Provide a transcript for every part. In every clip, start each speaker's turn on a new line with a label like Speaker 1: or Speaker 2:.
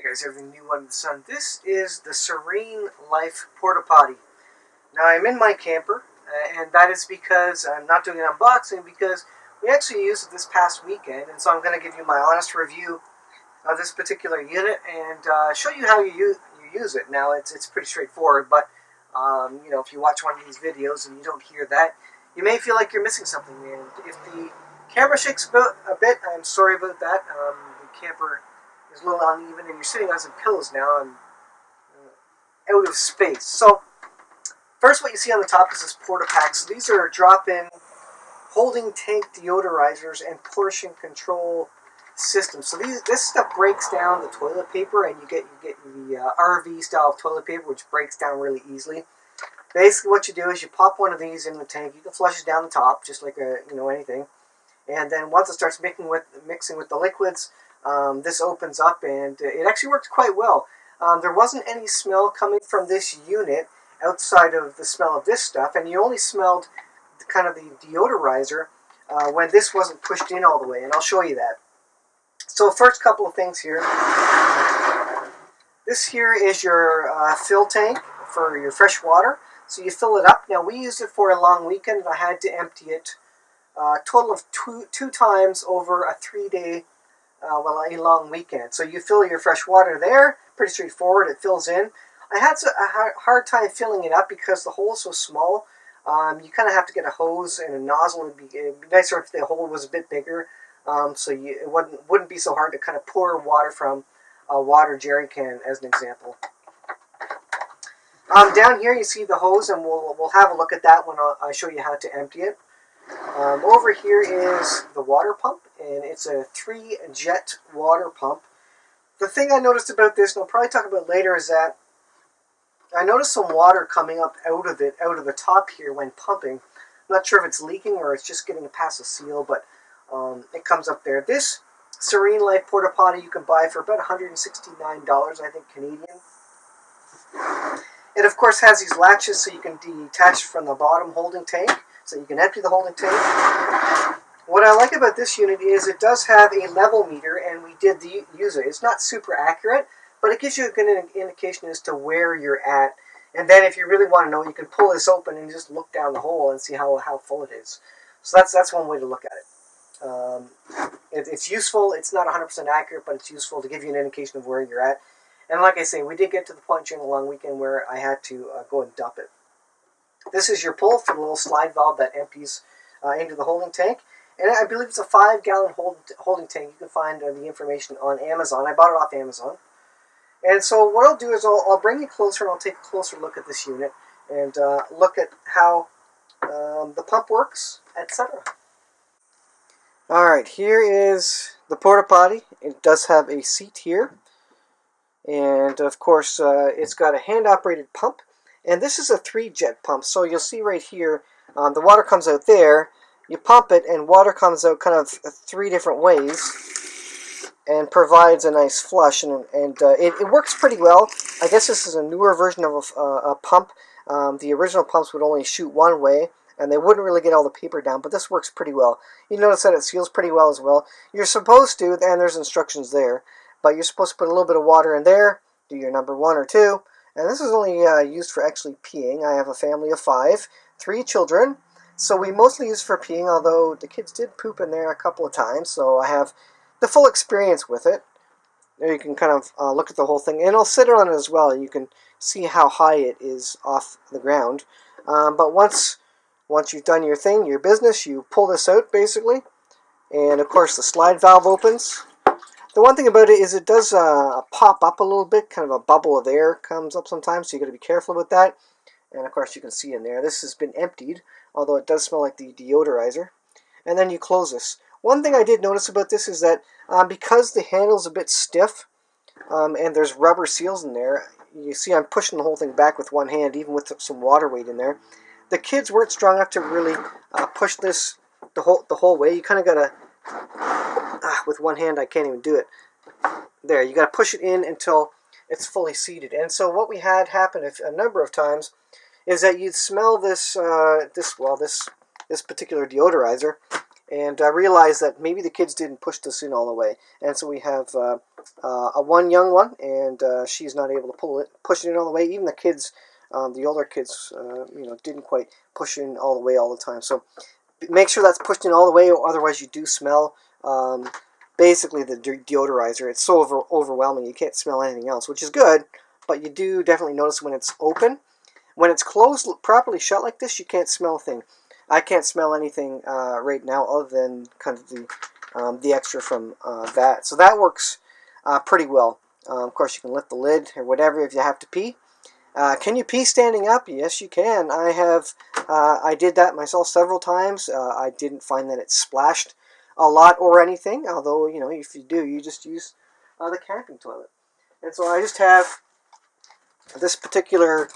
Speaker 1: guys, everything new under the sun. This is the SereneLife Porta Potty. Now I'm in my camper, and that is because I'm not doing an unboxing, because we actually used it this past weekend, and so I'm going to give you my honest review of this particular unit and show you how you use it. Now it's pretty straightforward, but if you watch one of these videos and you don't hear that, you may feel like you're missing something. And if the camera shakes a bit, I'm sorry about that. The camper is a little uneven, and you're sitting on some pillows now. I'm out of space. So first, what you see on the top is this Porta Pack. So these are drop-in holding tank deodorizers and portion control systems. So this stuff breaks down the toilet paper, and you get the RV style of toilet paper, which breaks down really easily. Basically, what you do is you pop one of these in the tank. You can flush it down the top, just like anything. And then once it starts mixing with the liquids, this opens up, and it actually works quite well. There wasn't any smell coming from this unit outside of the smell of this stuff, and you only smelled kind of the deodorizer when this wasn't pushed in all the way, and I'll show you that. So first couple of things here. This here is your fill tank for your fresh water. So you fill it up. Now we used it for a long weekend, and I had to empty it a total of two times over a 3-day, a long weekend. So you fill your fresh water there, pretty straightforward, it fills in. I had a hard time filling it up because the hole is so small. You kind of have to get a hose and a nozzle. It'd be nicer if the hole was a bit bigger, so it wouldn't be so hard to kind of pour water from a water jerry can, as an example. Down here you see the hose, and we'll have a look at that when I show you how to empty it. Over here is the water pump, and it's a 3-jet water pump. The thing I noticed about this, and I'll probably talk about later, is that I noticed some water coming up out of the top here when pumping. I'm not sure if it's leaking or it's just getting past the seal, but it comes up there. This SereneLife Porta Potty you can buy for about $169, I think, Canadian. It, of course, has these latches so you can detach from the bottom holding tank, so you can empty the holding tank. What I like about this unit is it does have a level meter, and we did use it. It's not super accurate, but it gives you a good indication as to where you're at. And then if you really want to know, you can pull this open and just look down the hole and see how full it is. So that's one way to look at it. It's useful. It's not 100% accurate, but it's useful to give you an indication of where you're at. And like I say, we did get to the point during the long weekend where I had to go and dump it. This is your pull for the little slide valve that empties into the holding tank. And I believe it's a 5-gallon holding tank. You can find the information on Amazon. I bought it off Amazon. And so what I'll do is I'll bring you closer, and I'll take a closer look at this unit and look at how the pump works, etc. Alright, here is the Porta Potty. It does have a seat here. And of course, it's got a hand-operated pump. And this is a 3-jet pump. So you'll see right here, the water comes out there. You pump it, and water comes out kind of 3 different ways, and provides a nice flush. And it works pretty well. I guess this is a newer version of a pump. The original pumps would only shoot one way, and they wouldn't really get all the paper down. But this works pretty well. You notice that it seals pretty well as well. You're supposed to, and there's instructions there, but you're supposed to put a little bit of water in there, do your number 1 or 2, and this is only used for actually peeing. I have a family of 5, 3 children, so we mostly use it for peeing, although the kids did poop in there a couple of times, so I have the full experience with it. There you can kind of look at the whole thing, and I'll sit on it as well. You can see how high it is off the ground. But once you've done your thing, your business, you pull this out, basically, and of course the slide valve opens. The one thing about it is it does pop up a little bit, kind of a bubble of air comes up sometimes, so you got to be careful with that. And of course you can see in there, this has been emptied, although it does smell like the deodorizer. And then you close this. One thing I did notice about this is that because the handle's a bit stiff, and there's rubber seals in there, you see I'm pushing the whole thing back with one hand, even with some water weight in there. The kids weren't strong enough to really push this the whole way. You kind of got to... with one hand I can't even do it. There, you got to push it in until it's fully seated. And so what we had happen a number of times is that you'd smell this particular deodorizer and realize that maybe the kids didn't push this in all the way. And so we have one young one, and she's not able to push it in all the way. Even the kids, the older kids, didn't quite push it in all the way all the time. So make sure that's pushed in all the way, or otherwise you do smell basically the deodorizer. It's so overwhelming you can't smell anything else, which is good, but you do definitely notice when it's open. When it's closed, properly shut like this, you can't smell a thing. I can't smell anything right now other than kind of the extra from that. So that works pretty well. Of course, you can lift the lid or whatever if you have to pee. Can you pee standing up? Yes, you can. I did that myself several times. I didn't find that it splashed a lot or anything, although, if you do, you just use the camping toilet. And so I just have this particular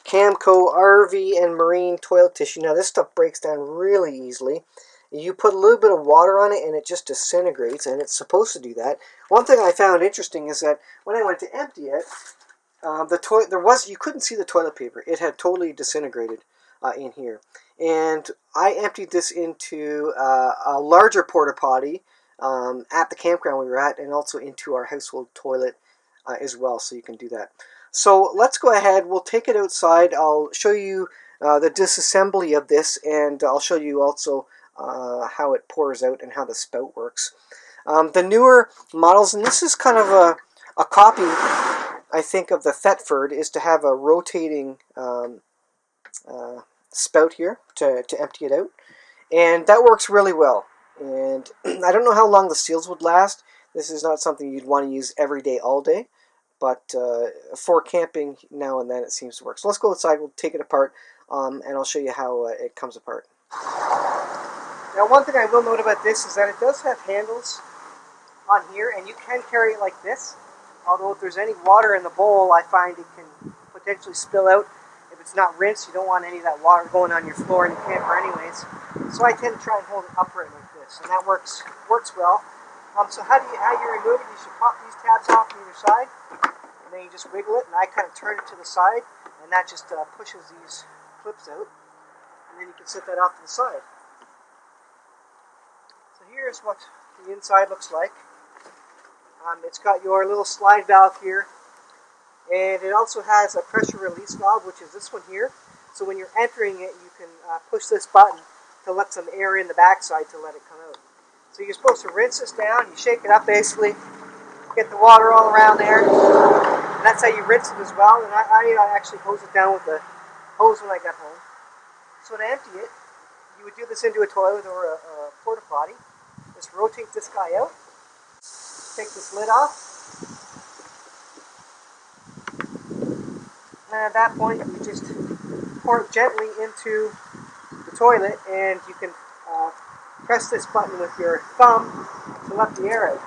Speaker 1: Camco RV and Marine toilet tissue. Now, this stuff breaks down really easily. You put a little bit of water on it and it just disintegrates, and it's supposed to do that. One thing I found interesting is that when I went to empty it, you couldn't see the toilet paper. It had totally disintegrated in here. And I emptied this into a larger porta potty at the campground we were at, and also into our household toilet as well, so you can do that. So let's go ahead. We'll take it outside. I'll show you the disassembly of this, and I'll show you also how it pours out and how the spout works. The newer models, and this is kind of a copy, I think, of the Thetford, is to have a rotating spout here to empty it out. And that works really well. And I don't know how long the seals would last. This is not something you'd want to use every day, all day. But for camping, now and then, it seems to work. So let's go outside, we'll take it apart, and I'll show you how it comes apart. Now, one thing I will note about this is that it does have handles on here, and you can carry it like this. Although if there's any water in the bowl, I find it can potentially spill out. If it's not rinsed, you don't want any of that water going on your floor in your camper anyways. So I tend to try and hold it upright like this, and that works well. So how you remove it, you should pop these tabs off on either side, and then you just wiggle it, and I kind of turn it to the side, and that just pushes these clips out, and then you can set that off to the side. So here's what the inside looks like. It's got your little slide valve here, and it also has a pressure release valve, which is this one here. So when you're entering it, you can push this button to let some air in the backside to let it come out. So you're supposed to rinse this down, you shake it up basically, get the water all around there, and that's how you rinse it as well. And I actually hose it down with the hose when I got home. So to empty it, you would do this into a toilet or a porta potty. Just rotate this guy out, take this lid off, and at that point you just pour it gently into the toilet, and you can press this button with your thumb to let the air out.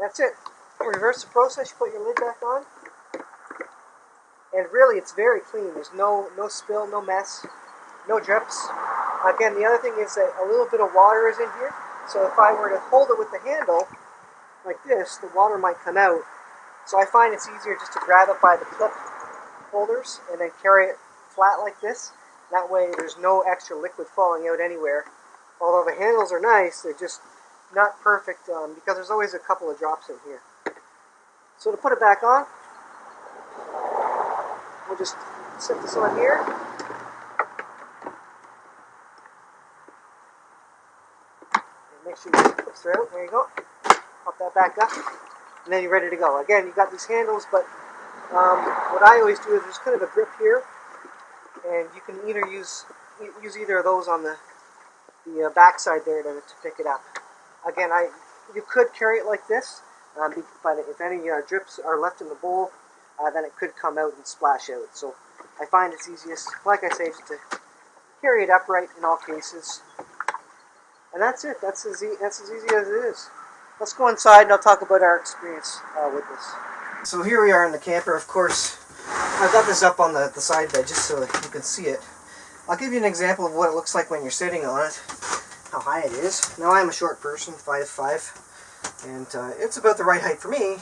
Speaker 1: That's it. Reverse the process, you put your lid back on, and really it's very clean. There's no spill, no mess, no drips. Again, the other thing is that a little bit of water is in here, so if I were to hold it with the handle like this, the water might come out. So I find it's easier just to grab it by the clip holders and then carry it flat like this. That way there's no extra liquid falling out anywhere. Although the handles are nice, they're just not perfect because there's always a couple of drops in here. So to put it back on, we'll just set this on here. And make sure you get the clips through. There you go. Pop that back up. And then you're ready to go. Again, you've got these handles, but what I always do is there's kind of a grip here, and you can either use either of those on the back side there to pick it up. Again, you could carry it like this, but if any drips are left in the bowl, then it could come out and splash out. So I find it's easiest, like I say, just to carry it upright in all cases. And that's it. That's as easy as it is. Let's go inside and I'll talk about our experience with this. So here we are in the camper. Of course, I've got this up on the side bed just so you can see it. I'll give you an example of what it looks like when you're sitting on it, how high it is. Now I'm a short person, 5'5", and it's about the right height for me.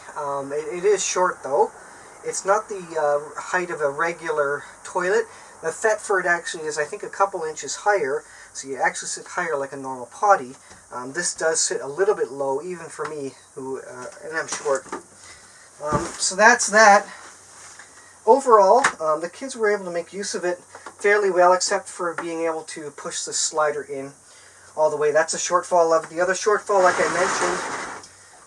Speaker 1: It is short though. It's not the height of a regular toilet. The Thetford actually is, I think, a couple inches higher, so you actually sit higher like a normal potty. This does sit a little bit low, even for me, and I'm short. So that's that. Overall, the kids were able to make use of it fairly well, except for being able to push the slider in all the way. That's a shortfall of it. The other shortfall, like I mentioned,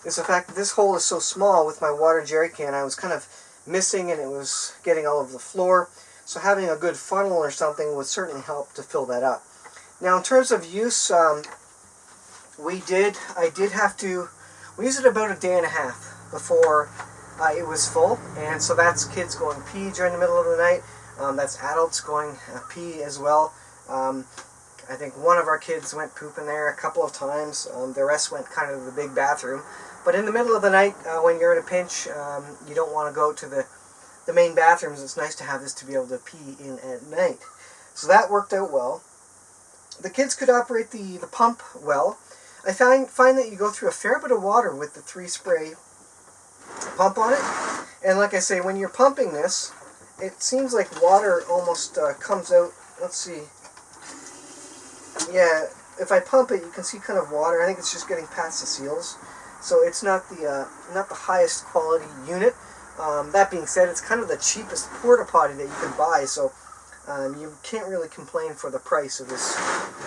Speaker 1: is the fact that this hole is so small with my water jerry can. I was kind of missing, and it was getting all over the floor. So having a good funnel or something would certainly help to fill that up. Now, in terms of use, we used it about a day and a half before it was full, and so that's kids going pee during the middle of the night. That's adults going pee as well. I think one of our kids went poop in there a couple of times. The rest went kind of to the big bathroom. But in the middle of the night, when you're in a pinch, you don't want to go to the main bathrooms. It's nice to have this to be able to pee in at night. So that worked out well. The kids could operate the pump well. I find that you go through a fair bit of water with the 3-spray pump on it. And like I say, when you're pumping this, it seems like water almost comes out. Let's see. Yeah, if I pump it, you can see kind of water. I think it's just getting past the seals. So it's not the highest quality unit. That being said, it's kind of the cheapest porta potty that you can buy, so you can't really complain for the price of this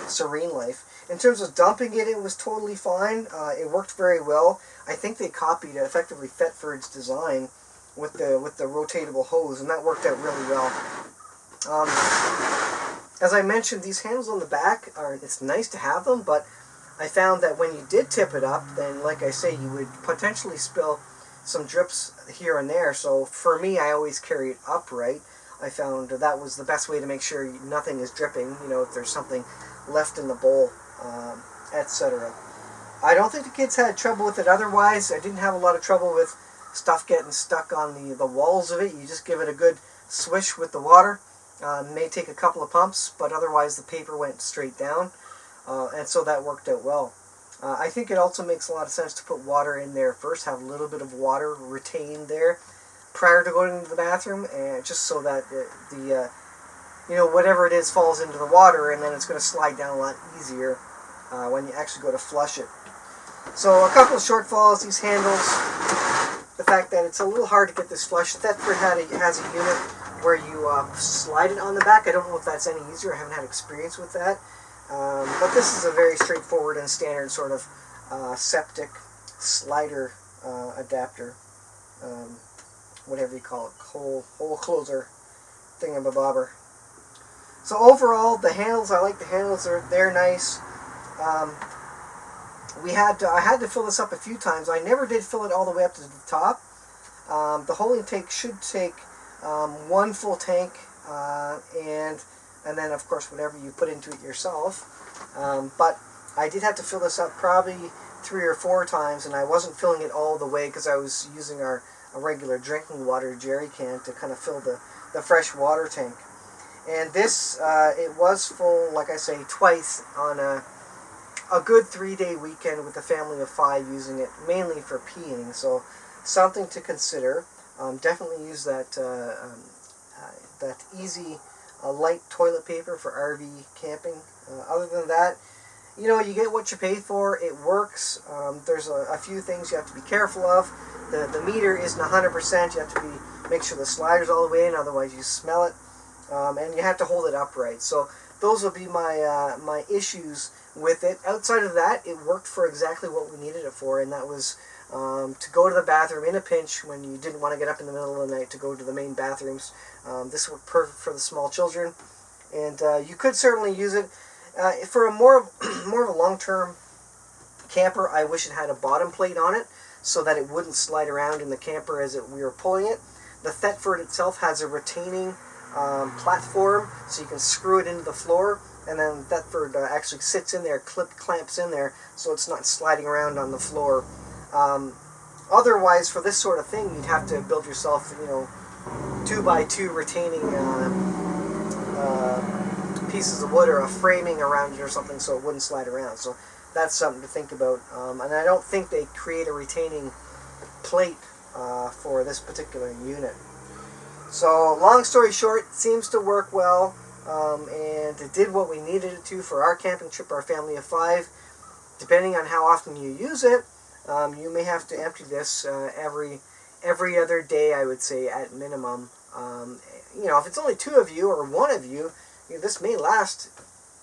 Speaker 1: SereneLife. In terms of dumping it, it was totally fine. It worked very well. I think they copied effectively Thetford's design with the rotatable hose, and that worked out really well. As I mentioned, these handles on the back it's nice to have them, but I found that when you did tip it up, then like I say, you would potentially spill some drips here and there. So for me, I always carry it upright. I found that was the best way to make sure nothing is dripping, if there's something left in the bowl, etc. I don't think the kids had trouble with it otherwise. I didn't have a lot of trouble with stuff getting stuck on the walls of it. You just give it a good swish with the water. May take a couple of pumps, but otherwise the paper went straight down, and so that worked out well. I think it also makes a lot of sense to put water in there first, have a little bit of water retained there prior to going into the bathroom, and just so that whatever it is falls into the water, and then it's going to slide down a lot easier when you actually go to flush it. So a couple of shortfalls, these handles, the fact that it's a little hard to get this flush. Thetford has a unit where you slide it on the back. I don't know if that's any easier. I haven't had experience with that. But this is a very straightforward and standard sort of septic slider adapter, whatever you call it, hole closer thingamabobber. So overall, the handles, I like the handles. They're nice. I had to fill this up a few times. I never did fill it all the way up to the top. The whole intake should take one full tank, and then of course whatever you put into it yourself. But I did have to fill this up probably 3 or 4 times, and I wasn't filling it all the way because I was using a regular drinking water jerry can to kind of fill the fresh water tank. And this, it was full, like I say, twice on a good 3-day weekend with a family of 5 using it mainly for peeing. So something to consider. Definitely use that easy light toilet paper for RV camping. Other than that, you get what you pay for. It works. There's a few things you have to be careful of. The meter isn't 100%. You have to make sure the slider's all the way in, otherwise you smell it. And you have to hold it upright. So those will be my issues with it. Outside of that, it worked for exactly what we needed it for, and that was to go to the bathroom in a pinch when you didn't want to get up in the middle of the night to go to the main bathrooms. This worked perfect for the small children, and you could certainly use it for a more of a long-term camper. I wish it had a bottom plate on it so that it wouldn't slide around in the camper as we were pulling it. The Thetford itself has a retaining platform, so you can screw it into the floor, and then Thetford actually sits in there, clamps in there, so it's not sliding around on the floor. Otherwise, for this sort of thing, you'd have to build yourself, 2x2 retaining pieces of wood or a framing around it or something so it wouldn't slide around. So that's something to think about. And I don't think they create a retaining plate for this particular unit. So long story short, it seems to work well, and it did what we needed it to for our camping trip, our family of 5. Depending on how often you use it, you may have to empty this every other day, I would say, at minimum. If it's only 2 of you or 1 of you, this may last,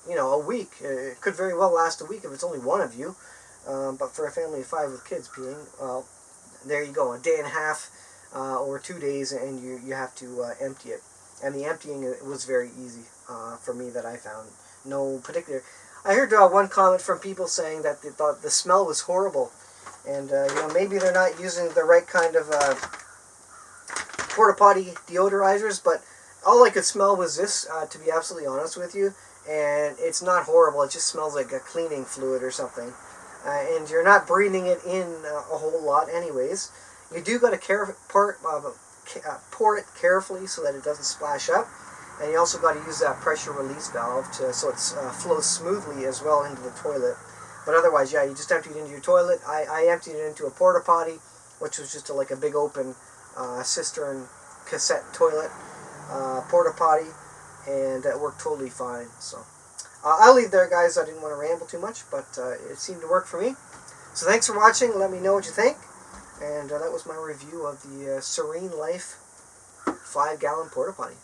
Speaker 1: a week. It could very well last a week if it's only 1 of you. But for a family of 5 with kids being, well, there you go, a day and a half or 2 days, and you have to empty it. And the emptying was very easy for me, that I found. No particular... I heard one comment from people saying that they thought the smell was horrible. And, maybe they're not using the right kind of porta potty deodorizers, but all I could smell was this, to be absolutely honest with you. And it's not horrible, it just smells like a cleaning fluid or something. And you're not breathing it in a whole lot anyways. You do got to pour it carefully so that it doesn't splash up. And you also got to use that pressure release valve so it flows smoothly as well into the toilet. But otherwise, yeah, you just empty it into your toilet. I emptied it into a porta potty, which was just like a big open cistern cassette toilet porta potty, and it worked totally fine. So I'll leave there, guys. I didn't want to ramble too much, but it seemed to work for me. So thanks for watching. Let me know what you think. And that was my review of the SereneLife 5-gallon porta potty.